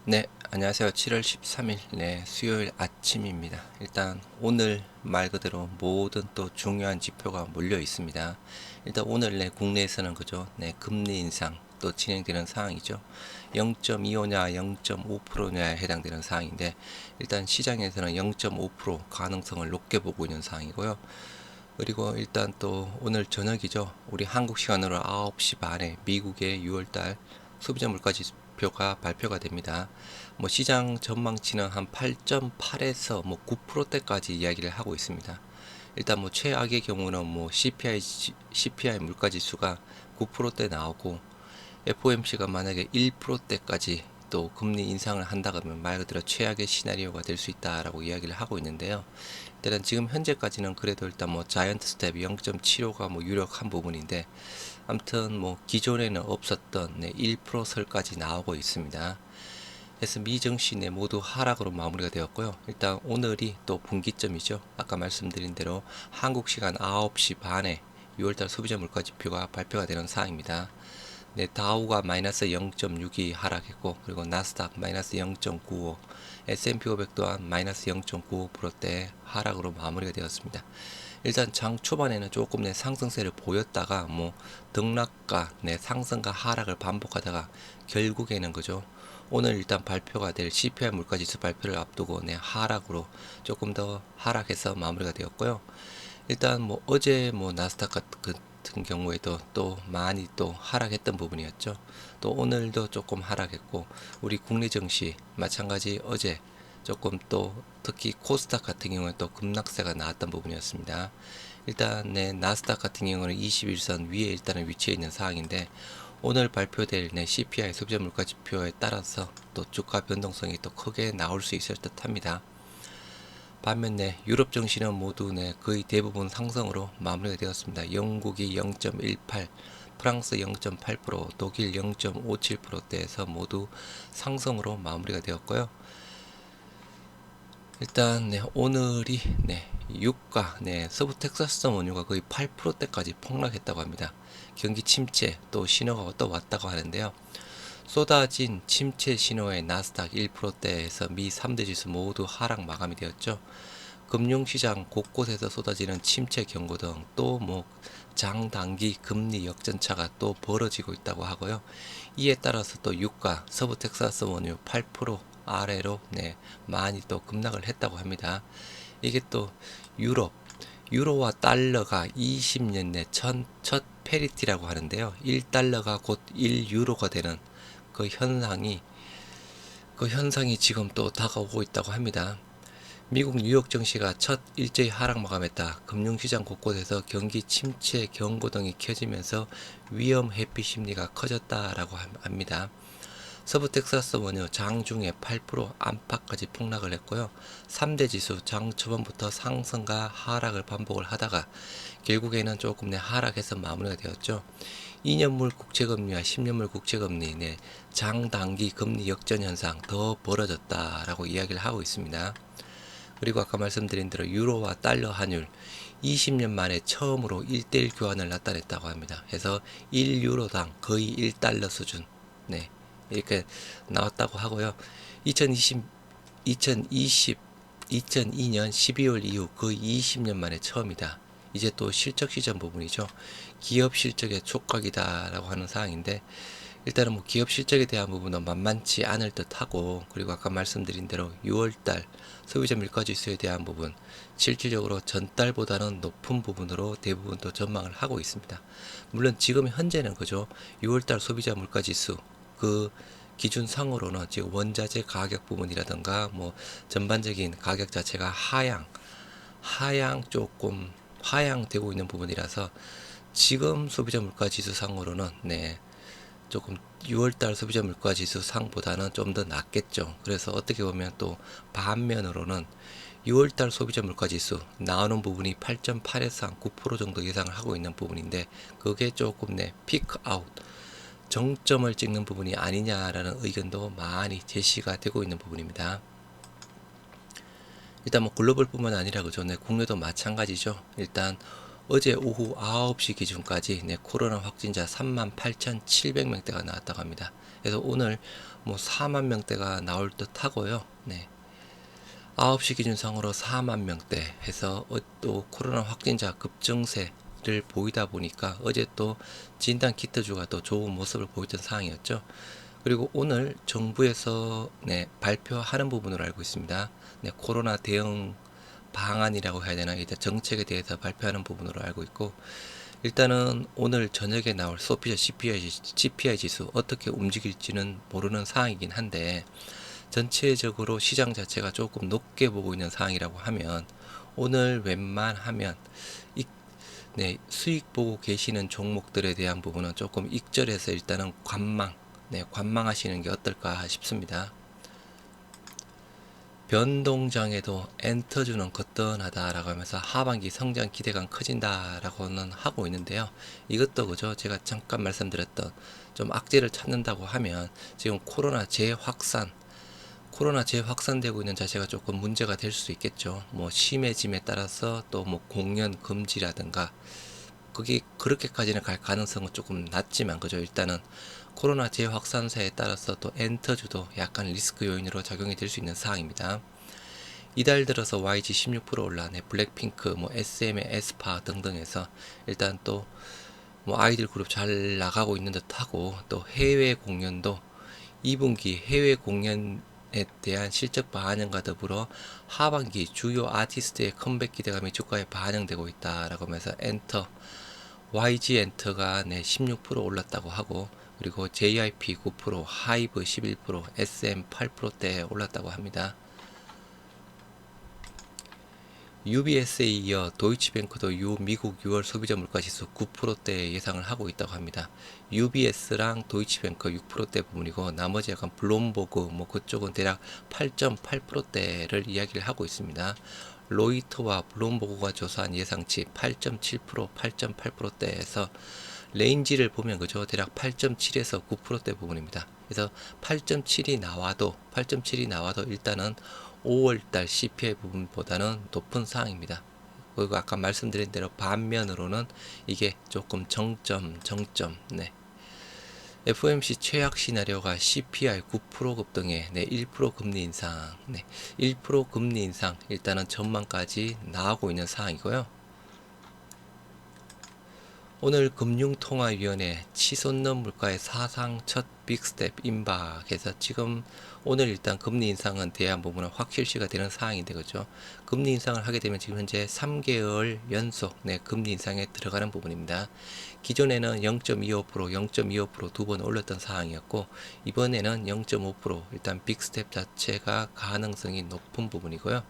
네, 안녕하세요. 7월 13일, 수요일 아침입니다. 일단 오늘 말 그대로 모든 또 중요한 지표가 몰려 있습니다. 일단 오늘 국내에서는 그죠, 금리 인상 또 진행되는 상황이죠. 0.25냐, 0.5%냐에 해당되는 상황인데, 일단 시장에서는 0.5% 가능성을 높게 보고 있는 상황이고요. 그리고 일단 또 오늘 저녁이죠. 우리 한국 시간으로 9시 반에 미국의 6월달 소비자 물가 지표가 발표가 됩니다. 뭐 시장 전망치는 한 8.8에서 뭐 9%대까지 이야기를 하고 있습니다. 일단 뭐 최악의 경우는 뭐 CPI 물가 지수가 9%대 나오고 FOMC가 만약에 1%대까지 또 금리 인상을 한다 그러면 말 그대로 최악의 시나리오가 될 수 있다라고 이야기를 하고 있는데요. 일단 지금 현재까지는 그래도 일단 뭐 자이언트 스텝 0.75가 뭐 유력한 부분인데, 아무튼 뭐 기존에는 없었던 1% 설까지 나오고 있습니다. 그래서 미 증시 모두 하락으로 마무리가 되었고요. 일단 오늘이 또 분기점이죠. 아까 말씀드린 대로 한국 시간 9시 반에 6월달 소비자 물가 지표가 발표가 되는 사항입니다. 다우가 마이너스 0.62 하락했고, 그리고 나스닥 마이너스 0.95, S&P 500 또한 마이너스 0.95%대 하락으로 마무리가 되었습니다. 일단 장 초반에는 조금 상승세를 보였다가 뭐 등락과 상승과 하락을 반복하다가 결국에는 그죠, 오늘 일단 발표가 될 CPI 물가지수 발표를 앞두고 하락으로 조금 더 하락해서 마무리가 되었고요. 일단 뭐 어제 뭐 나스닥 같은 경우에도 또 많이 또 하락했던 부분이었죠. 또 오늘도 조금 하락했고, 우리 국내 증시 마찬가지 어제 조금 또 특히 코스닥 같은 경우는 또 급락세가 나왔던 부분이었습니다. 일단 나스닥 같은 경우는 21선 위에 일단은 위치해 있는 상황인데, 오늘 발표될 CPI 소비자 물가 지표에 따라서 또 주가 변동성이 또 크게 나올 수 있을 듯합니다. 반면 유럽 증시는 모두 거의 대부분 상승으로 마무리가 되었습니다. 영국이 0.18, 프랑스 0.8%, 독일 0.57%대에서 모두 상승으로 마무리가 되었고요. 일단 오늘이 유가 서부 텍사스 원유가 거의 8%대까지 폭락했다고 합니다. 경기 침체 또 신호가 또 왔다고 하는데요. 쏟아진 침체 신호의 나스닥 1%대에서 미 3대 지수 모두 하락 마감이 되었죠. 금융시장 곳곳에서 쏟아지는 침체 경고 등 또 뭐 장단기 금리 역전차가 또 벌어지고 있다고 하고요. 이에 따라서 또 유가 서부 텍사스 원유 8% 아래로 많이 또 급락을 했다고 합니다. 이게 또 유럽 유로와 달러가 20년 내 첫 페리티라고 하는데요. 1달러가 곧 1유로가 되는 그 현상이 지금 또 다가오고 있다고 합니다. 미국 뉴욕 증시가 첫 일제히 하락 마감했다. 금융시장 곳곳에서 경기 침체 경고등이 켜지면서 위험 회피 심리가 커졌다라고 합니다. 서부 텍사스 원유 장중에 8% 안팎까지 폭락을 했고요. 3대 지수 장 초반부터 상승과 하락을 반복을 하다가 결국에는 조금 하락해서 마무리가 되었죠. 2년물 국채금리와 10년물 국채금리 장단기 금리 역전 현상 더 벌어졌다라고 이야기를 하고 있습니다. 그리고 아까 말씀드린 대로 유로와 달러 환율 20년 만에 처음으로 1대1 교환을 나타냈다고 합니다. 그래서 1유로당 거의 1달러 수준 이렇게 나왔다고 하고요. 2002년 12월 이후 거의 20년 만에 처음이다. 이제 또 실적 시전 부분이죠. 기업 실적의 촉각이다라고 하는 사항인데, 일단은 뭐 기업 실적에 대한 부분은 만만치 않을 듯하고, 그리고 아까 말씀드린 대로 6월달 소비자 물가지수에 대한 부분 실질적으로 전달보다는 높은 부분으로 대부분 또 전망을 하고 있습니다. 물론 지금 현재는 그죠, 6월달 소비자 물가지수 그 기준상으로는 지금 원자재 가격 부분이라든가 뭐 전반적인 가격 자체가 조금 하향되고 있는 부분이라서 지금 소비자 물가 지수상으로는 조금 6월달 소비자 물가 지수 상보다는 좀 더 낮겠죠. 그래서 어떻게 보면 또 반면으로는 6월달 소비자 물가 지수 나오는 부분이 8.8에서 한 9% 정도 예상을 하고 있는 부분인데, 그게 조금 피크 아웃 정점을 찍는 부분이 아니냐라는 의견도 많이 제시가 되고 있는 부분입니다. 일단 뭐 글로벌뿐만 아니라 그죠, 국내도 마찬가지죠. 일단 어제 오후 9시 기준까지 코로나 확진자 38,700명대가 나왔다고 합니다. 그래서 오늘 뭐 4만 명대가 나올 듯 하고요. 네. 9시 기준상으로 4만 명대 해서 또 코로나 확진자 급증세를 보이다 보니까 어제 또 진단 키트주가 또 좋은 모습을 보이던 상황이었죠. 그리고 오늘 정부에서 네, 발표하는 부분으로 알고 있습니다. 네, 코로나 대응 방안이라고 해야 되나, 일단 정책에 대해서 발표하는 부분으로 알고 있고, 일단은 오늘 저녁에 나올 소피아 CPI 지수 어떻게 움직일지는 모르는 상황이긴 한데, 전체적으로 시장 자체가 조금 높게 보고 있는 상황이라고 하면 오늘 웬만하면 네, 수익 보고 계시는 종목들에 대한 부분은 조금 익절해서 일단은 관망하시는 게 어떨까 싶습니다. 변동장에도 엔터주는 거뜬하다라고 하면서 하반기 성장 기대감 커진다라고는 하고 있는데요. 이것도 그죠? 제가 잠깐 말씀드렸던 좀 악재를 찾는다고 하면 지금 코로나 재확산되고 있는 자체가 조금 문제가 될 수 있겠죠. 뭐 심해짐에 따라서 또 뭐 공연 금지라든가 그게 그렇게까지는 갈 가능성은 조금 낮지만 그죠. 일단은 코로나 재확산세에 따라서 또 엔터주도 약간 리스크 요인으로 작용이 될 수 있는 사항입니다. 이달 들어서 YG 16% 올라네, 블랙핑크, 뭐 SM의 에스파 등등해서 일단 또 뭐 아이들 그룹 잘 나가고 있는 듯하고, 또 해외 공연도 2분기 해외 공연에 대한 실적 반영과 더불어 하반기 주요 아티스트의 컴백 기대감이 주가에 반영되고 있다라고 하면서 YG 엔터가 네 16% 올랐다고 하고, 그리고 JYP 9%, 하이브 11%, SM 8%대 올랐다고 합니다. UBS에 이어 도이치뱅크도 미국 6월 소비자 물가지수 9%대 예상을 하고 있다고 합니다. UBS랑 도이치뱅크 6%대 부분이고, 나머지 약간 블룸버그 뭐 그쪽은 대략 8.8%대를 이야기를 하고 있습니다. 로이터와 블룸버그가 조사한 예상치 8.7%, 8.8%대에서 레인지를 보면 그죠, 대략 8.7에서 9%대 부분입니다. 그래서 8.7이 나와도 일단은 5월달 CPI 부분보다는 높은 상황입니다. 그리고 아까 말씀드린 대로 반면으로는 이게 조금 정점, 네. FOMC 최악 시나리오가 CPI 9% 급등에 네, 1% 금리 인상, 네, 1% 금리 인상 일단은 전망까지 나오고 있는 상황이고요. 오늘 금융통화위원회 치솟는 물가의 사상 첫 빅스텝 임박해서 지금 오늘 일단 금리 인상은 대한 부분은 확실시가 되는 상황인데 그죠? 금리 인상을 하게 되면 지금 현재 3개월 연속 네, 금리 인상에 들어가는 부분입니다. 기존에는 0.25%, 0.25% 두 번 올렸던 상황이었고, 이번에는 0.5% 일단 빅스텝 자체가 가능성이 높은 부분이고요.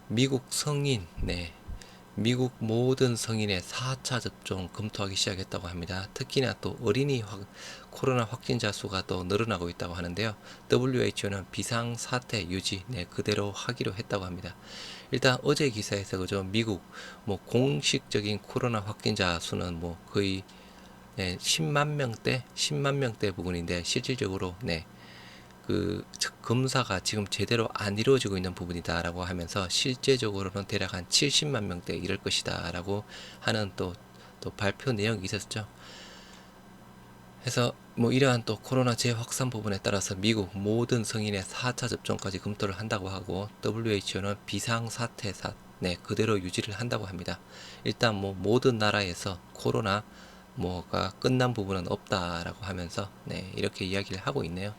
미국 성인, 네, 미국 모든 성인의 4차 접종 검토하기 시작했다고 합니다. 특히나 또 코로나 확진자 수가 또 늘어나고 있다고 하는데요. WHO는 비상사태 유지 네, 그대로 하기로 했다고 합니다. 일단 어제 기사에서 그죠, 미국 뭐 공식적인 코로나 확진자 수는 뭐 거의 네, 10만 명대 부분인데, 실질적으로 네, 그 검사가 지금 제대로 안 이루어지고 있는 부분이다라고 하면서 실제적으로는 대략 한 70만 명대 이럴 것이다라고 하는 또 발표 내용이 있었죠. 해서 뭐 이러한 또 코로나 재확산 부분에 따라서 미국 모든 성인의 4차 접종까지 검토를 한다고 하고, WHO는 비상사태사 네, 그대로 유지를 한다고 합니다. 일단 뭐 모든 나라에서 코로나 뭐가 끝난 부분은 없다라고 하면서 네, 이렇게 이야기를 하고 있네요.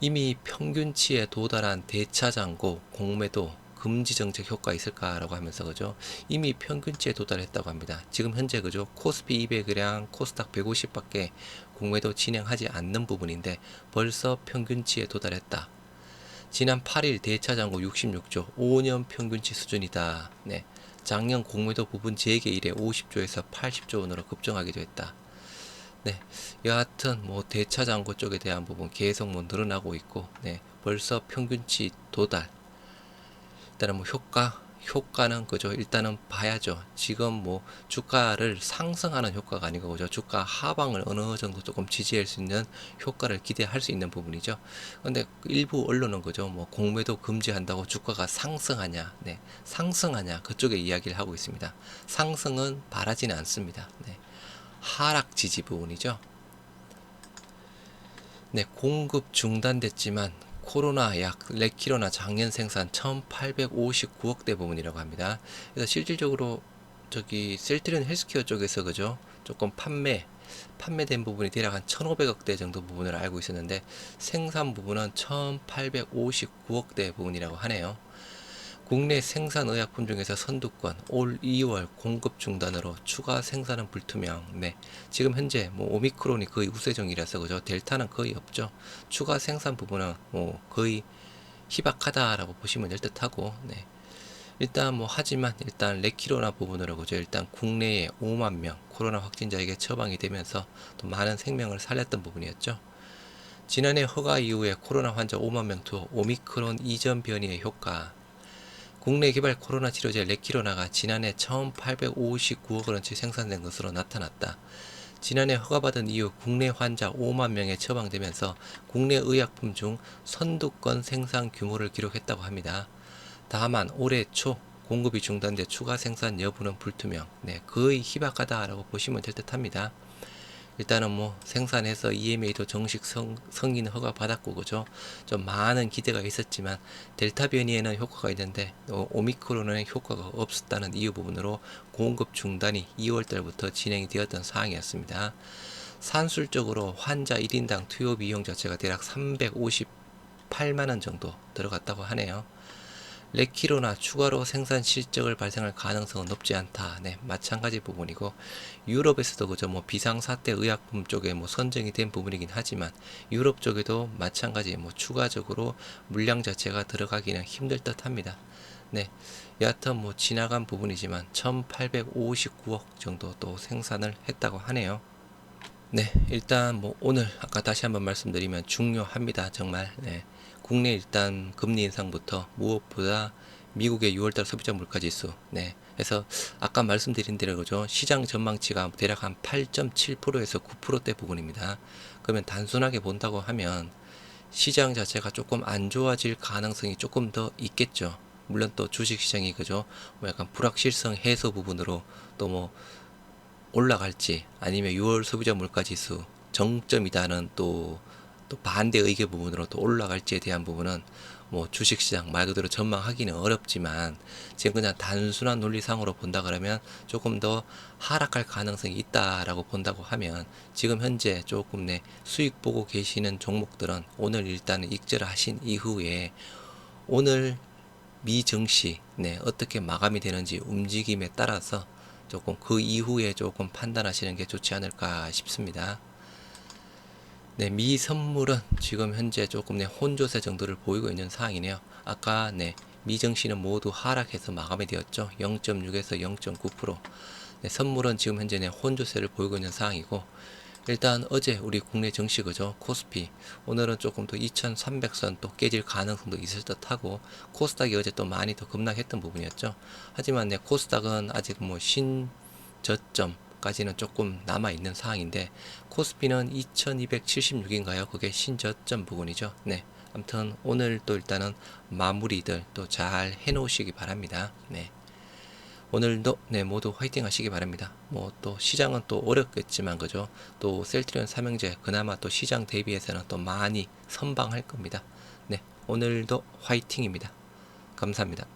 이미 평균치에 도달한 대차장고 공매도 금지 정책 효과 있을까라고 하면서 그죠, 이미 평균치에 도달했다고 합니다. 지금 현재 그죠, 코스피 200이랑 코스닥 150밖에 공매도 진행하지 않는 부분인데 벌써 평균치에 도달했다. 지난 8일 대차장고 66조 5년 평균치 수준이다. 네. 작년 공매도 부분 재개 이래 50조에서 80조 원으로 급증하기도 했다. 네, 여하튼 뭐 대차장고 쪽에 대한 부분 계속 뭐 늘어나고 있고, 네, 벌써 평균치 도달. 일단은 뭐 효과는 그죠. 일단은 봐야죠. 지금 뭐 주가를 상승하는 효과가 아니고 그죠. 주가 하방을 어느 정도 조금 지지할 수 있는 효과를 기대할 수 있는 부분이죠. 근데 일부 언론은 그죠. 뭐 공매도 금지한다고 주가가 상승하냐, 네, 상승하냐 그쪽에 이야기를 하고 있습니다. 상승은 바라지는 않습니다. 네. 하락 지지 부분이죠. 네, 공급 중단됐지만 코로나 약 레키로나 작년 생산 1859억 대 부분이라고 합니다. 그래서 실질적으로 저기 셀트리온 헬스케어 쪽에서 그죠? 조금 판매된 부분이 대략 한 1,500억 대 정도 부분을 알고 있었는데 생산 부분은 1,859억 대 부분이라고 하네요. 국내 생산 의약품 중에서 선두권, 올 2월 공급 중단으로 추가 생산은 불투명. 네, 지금 현재 뭐 오미크론이 거의 우세종이라서 그죠? 델타는 거의 없죠. 추가 생산 부분은 뭐 거의 희박하다라고 보시면 될 듯하고, 네. 일단 뭐 하지만 일단 레키로나 부분으로 그죠? 일단 국내에 5만 명 코로나 확진자에게 처방이 되면서 또 많은 생명을 살렸던 부분이었죠. 지난해 허가 이후에 코로나 환자 5만 명 투 오미크론 이전 변이의 효과. 국내 개발 코로나 치료제 레키로나가 지난해 1,859억 원어치 생산된 것으로 나타났다. 지난해 허가받은 이후 국내 환자 5만 명에 처방되면서 국내 의약품 중 선두권 생산 규모를 기록했다고 합니다. 다만 올해 초 공급이 중단돼 추가 생산 여부는 불투명. 네, 거의 희박하다라고 보시면 될 듯합니다. 일단은 뭐 생산해서 EMA도 정식 승인 허가 받았고 그죠. 좀 많은 기대가 있었지만 델타 변이에는 효과가 있는데 오미크론에는 효과가 없었다는 이유 부분으로 공급 중단이 2월 달부터 진행이 되었던 사항이었습니다. 산술적으로 환자 1인당 투여 비용 자체가 대략 358만 원 정도 들어갔다고 하네요. 레키로나 추가로 생산 실적을 발생할 가능성은 높지 않다. 네, 마찬가지 부분이고 유럽에서도 그저 뭐 비상사태 의약품 쪽에 뭐 선정이 된 부분이긴 하지만 유럽 쪽에도 마찬가지 뭐 추가적으로 물량 자체가 들어가기는 힘들 듯합니다. 네, 여하튼 뭐 지나간 부분이지만 1,859억 정도 또 생산을 했다고 하네요. 네, 일단 뭐 오늘 아까 다시 한번 말씀드리면 중요합니다. 정말. 네. 국내 일단 금리 인상부터 무엇보다 미국의 6월달 소비자 물가지수. 네. 그래서 아까 말씀드린 대로 그죠. 시장 전망치가 대략 한 8.7%에서 9%대 부분입니다. 그러면 단순하게 본다고 하면 시장 자체가 조금 안 좋아질 가능성이 조금 더 있겠죠. 물론 또 주식 시장이 그죠. 뭐 약간 불확실성 해소 부분으로 또 뭐 올라갈지 아니면 6월 소비자 물가 지수 정점이다는 또 반대 의견 부분으로 또 올라갈지에 대한 부분은 뭐 주식시장 말 그대로 전망하기는 어렵지만 지금 그냥 단순한 논리상으로 본다 그러면 조금 더 하락할 가능성이 있다라고 본다고 하면 지금 현재 조금 내 수익 보고 계시는 종목들은 오늘 일단은 익절을 하신 이후에 오늘 미 증시 네, 어떻게 마감이 되는지 움직임에 따라서 조금 그 이후에 조금 판단하시는 게 좋지 않을까 싶습니다. 네, 미 선물은 지금 현재 조금 혼조세 정도를 보이고 있는 상황이네요. 아까 미 증시는 모두 하락해서 마감이 되었죠. 0.6에서 0.9%. 네, 선물은 지금 현재 혼조세를 보이고 있는 상황이고 일단 어제 우리 국내 증시 그죠 코스피 오늘은 조금 더 2300선 또 깨질 가능성도 있을 듯하고 코스닥이 어제 또 많이 더 급락했던 부분이었죠. 하지만 코스닥은 아직 뭐 신저점까지는 조금 남아 있는 상황인데 코스피는 2276인가요? 그게 신저점 부분이죠. 네. 아무튼 오늘 또 일단은 마무리들 또 잘 해놓으시기 바랍니다. 네. 오늘도 모두 화이팅 하시기 바랍니다. 뭐 또 시장은 또 어렵겠지만 그죠? 또 셀트리온 삼형제 그나마 또 시장 대비해서는 또 많이 선방할 겁니다. 네, 오늘도 화이팅입니다. 감사합니다.